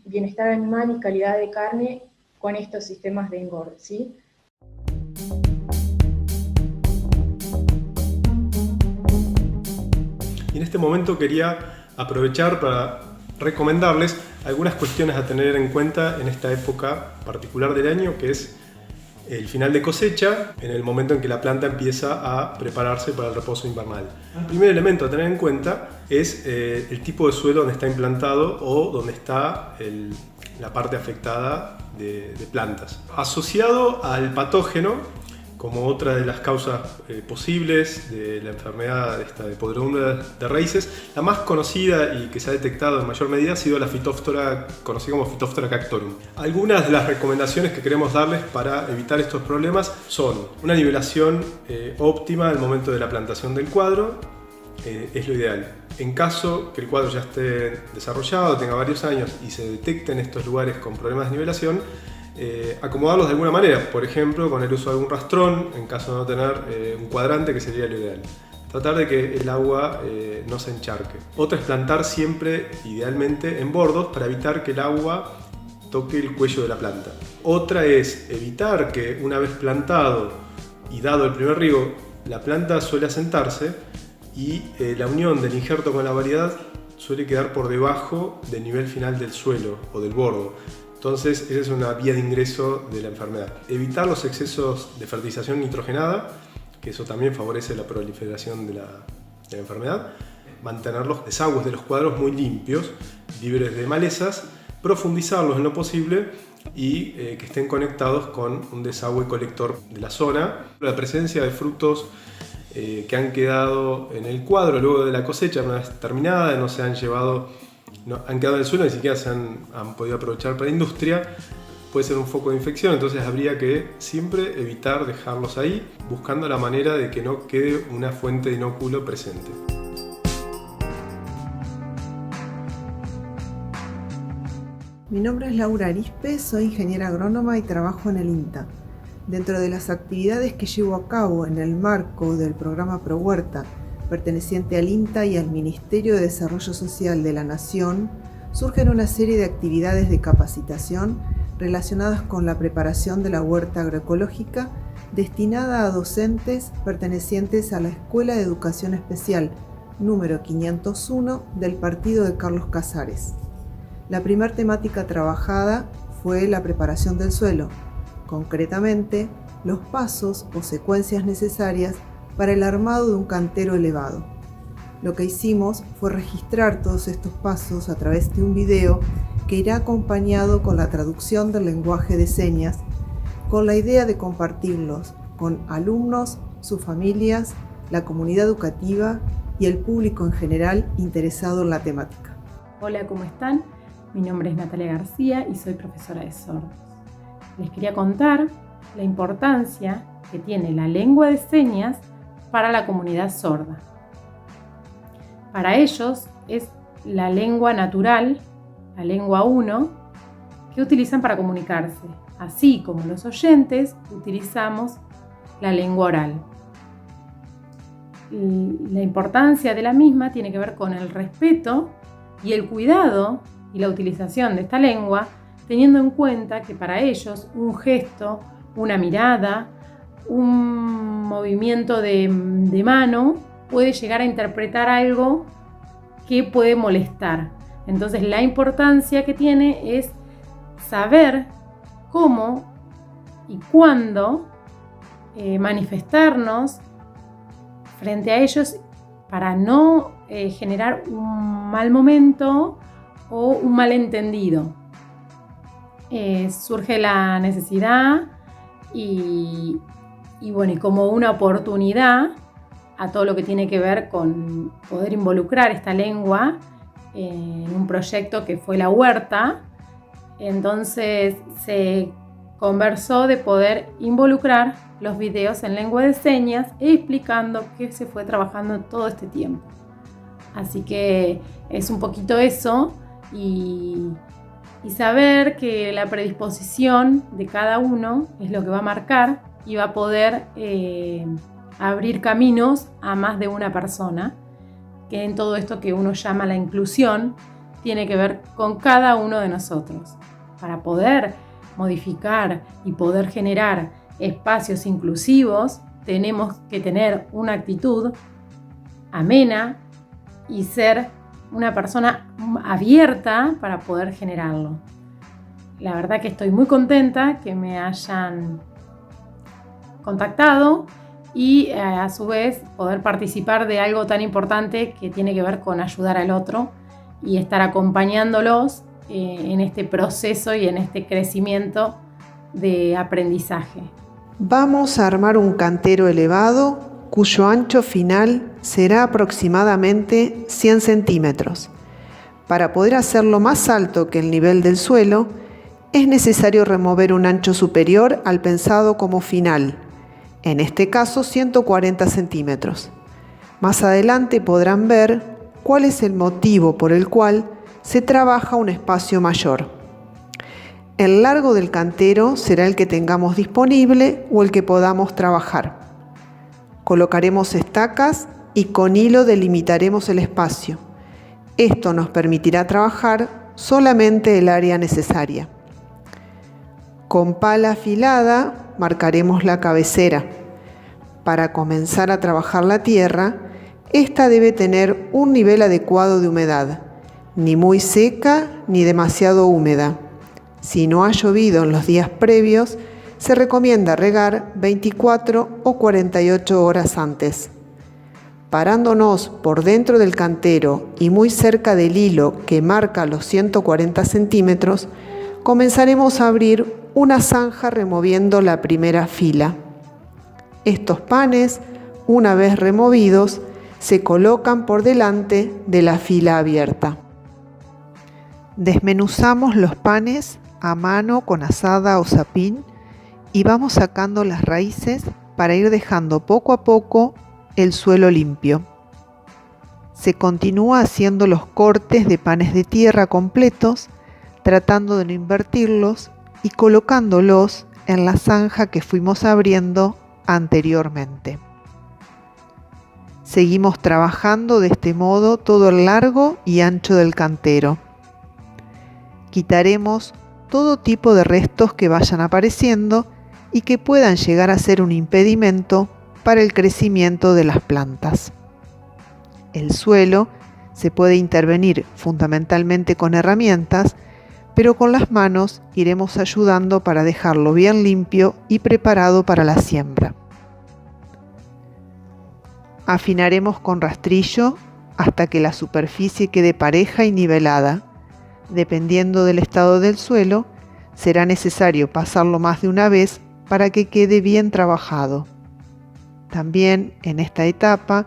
D: bienestar animal y calidad de carne con estos sistemas de engorde, ¿sí?
E: Y en este momento quería aprovechar para recomendarles algunas cuestiones a tener en cuenta en esta época particular del año, que es el final de cosecha, en el momento en que la planta empieza a prepararse para el reposo invernal. El primer elemento a tener en cuenta es el tipo de suelo donde está implantado o donde está la parte afectada de plantas. Asociado al patógeno, como otra de las causas posibles de la enfermedad de podredumbre de raíces, la más conocida y que se ha detectado en mayor medida ha sido la Phytophthora, conocida como Phytophthora cactorum. Algunas de las recomendaciones que queremos darles para evitar estos problemas son una nivelación óptima al momento de la plantación del cuadro, es lo ideal. En caso que el cuadro ya esté desarrollado, tenga varios años y se detecten estos lugares con problemas de nivelación, acomodarlos de alguna manera, por ejemplo con el uso de algún rastrón, en caso de no tener un cuadrante, que sería lo ideal. Tratar de que el agua no se encharque. Otra es plantar siempre, idealmente, en bordos para evitar que el agua toque el cuello de la planta. Otra es evitar que una vez plantado y dado el primer riego, la planta suele asentarse y la unión del injerto con la variedad suele quedar por debajo del nivel final del suelo o del bordo. Entonces esa es una vía de ingreso de la enfermedad. Evitar los excesos de fertilización nitrogenada, que eso también favorece la proliferación de la enfermedad. Mantener los desagües de los cuadros muy limpios, libres de malezas, profundizarlos en lo posible y que estén conectados con un desagüe colector de la zona. La presencia de frutos que han quedado en el cuadro luego de la cosecha, una vez terminada, no se han llevado, han quedado en el suelo, ni siquiera se han podido aprovechar para industria, puede ser un foco de infección, entonces habría que siempre evitar dejarlos ahí, buscando la manera de que no quede una fuente de inóculo presente.
F: Mi nombre es Laura Arispe, soy ingeniera agrónoma y trabajo en el INTA. Dentro de las actividades que llevo a cabo en el marco del programa ProHuerta, perteneciente al INTA y al Ministerio de Desarrollo Social de la Nación, surgen una serie de actividades de capacitación relacionadas con la preparación de la huerta agroecológica destinada a docentes pertenecientes a la Escuela de Educación Especial número 501 del partido de Carlos Casares. La primera temática trabajada fue la preparación del suelo, concretamente los pasos o secuencias necesarias para el armado de un cantero elevado. Lo que hicimos fue registrar todos estos pasos a través de un video que irá acompañado con la traducción del lenguaje de señas, con la idea de compartirlos con alumnos, sus familias, la comunidad educativa y el público en general interesado en la temática.
G: Hola, ¿cómo están? Mi nombre es Natalia García y soy profesora de sordos. Les quería contar la importancia que tiene la lengua de señas para la comunidad sorda. Para ellos es la lengua natural, la lengua 1, que utilizan para comunicarse, así como los oyentes utilizamos la lengua oral. La importancia de la misma tiene que ver con el respeto y el cuidado y la utilización de esta lengua, teniendo en cuenta que para ellos un gesto, una mirada, un movimiento de mano puede llegar a interpretar algo que puede molestar. Entonces la importancia que tiene es saber cómo y cuándo manifestarnos frente a ellos para no generar un mal momento o un malentendido. Surge la necesidad y como una oportunidad a todo lo que tiene que ver con poder involucrar esta lengua en un proyecto que fue la huerta. Entonces se conversó de poder involucrar los videos en lengua de señas e explicando qué se fue trabajando todo este tiempo. Así que es un poquito eso y saber que la predisposición de cada uno es lo que va a marcar y va a poder abrir caminos a más de una persona, que en todo esto que uno llama la inclusión tiene que ver con cada uno de nosotros. Para poder modificar y poder generar espacios inclusivos, tenemos que tener una actitud amena y ser una persona abierta para poder generarlo. La verdad que estoy muy contenta que me hayan contactado y a su vez poder participar de algo tan importante que tiene que ver con ayudar al otro y estar acompañándolos en este proceso y en este crecimiento de aprendizaje.
F: Vamos a armar un cantero elevado cuyo ancho final será aproximadamente 100 centímetros. Para poder hacerlo más alto que el nivel del suelo, es necesario remover un ancho superior al pensado como final, en este caso 140 centímetros. Más adelante podrán ver cuál es el motivo por el cual se trabaja un espacio mayor. El largo del cantero será el que tengamos disponible o el que podamos trabajar. Colocaremos estacas y con hilo delimitaremos el espacio. Esto nos permitirá trabajar solamente el área necesaria. Con pala afilada marcaremos la cabecera. Para comenzar a trabajar la tierra, esta debe tener un nivel adecuado de humedad, ni muy seca ni demasiado húmeda. Si no ha llovido en los días previos, se recomienda regar 24 o 48 horas antes. Parándonos por dentro del cantero y muy cerca del hilo que marca los 140 centímetros, comenzaremos a abrir una zanja removiendo la primera fila. Estos panes, una vez removidos, se colocan por delante de la fila abierta. Desmenuzamos los panes a mano con azada o zapín y vamos sacando las raíces para ir dejando poco a poco el suelo limpio. Se continúa haciendo los cortes de panes de tierra completos, tratando de no invertirlos y colocándolos en la zanja que fuimos abriendo anteriormente. Seguimos trabajando de este modo todo el largo y ancho del cantero. Quitaremos todo tipo de restos que vayan apareciendo y que puedan llegar a ser un impedimento para el crecimiento de las plantas. El suelo se puede intervenir fundamentalmente con herramientas, pero con las manos iremos ayudando para dejarlo bien limpio y preparado para la siembra. Afinaremos con rastrillo hasta que la superficie quede pareja y nivelada. Dependiendo del estado del suelo, será necesario pasarlo más de una vez para que quede bien trabajado. También en esta etapa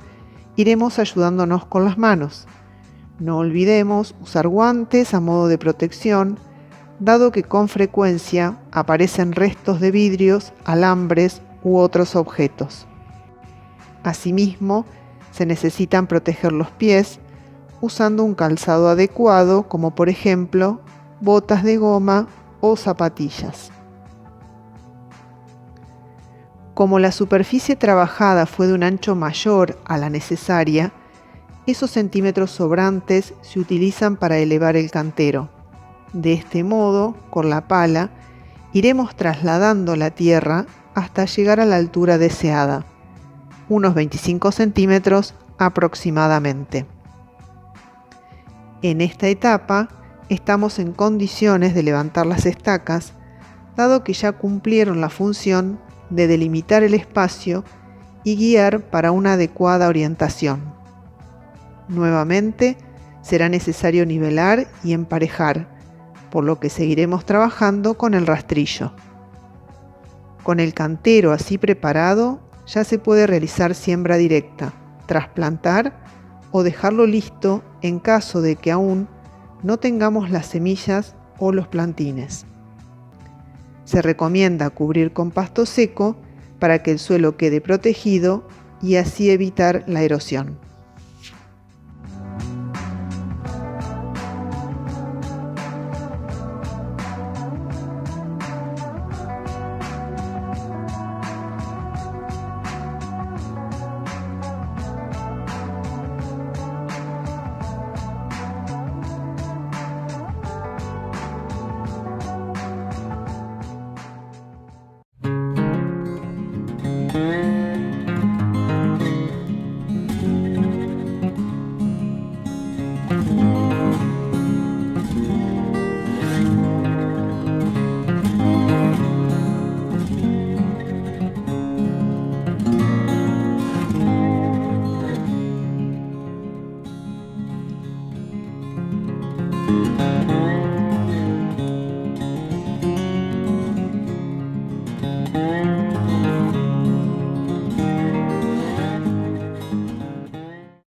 F: iremos ayudándonos con las manos. No olvidemos usar guantes a modo de protección, dado que con frecuencia aparecen restos de vidrios, alambres u otros objetos. Asimismo, se necesitan proteger los pies usando un calzado adecuado, como por ejemplo botas de goma o zapatillas. Como la superficie trabajada fue de un ancho mayor a la necesaria, esos centímetros sobrantes se utilizan para elevar el cantero. De este modo, con la pala, iremos trasladando la tierra hasta llegar a la altura deseada, unos 25 centímetros aproximadamente. En esta etapa estamos en condiciones de levantar las estacas, dado que ya cumplieron la función de delimitar el espacio y guiar para una adecuada orientación. Nuevamente, será necesario nivelar y emparejar, por lo que seguiremos trabajando con el rastrillo. Con el cantero así preparado, ya se puede realizar siembra directa, trasplantar o dejarlo listo en caso de que aún no tengamos las semillas o los plantines. Se recomienda cubrir con pasto seco para que el suelo quede protegido y así evitar la erosión.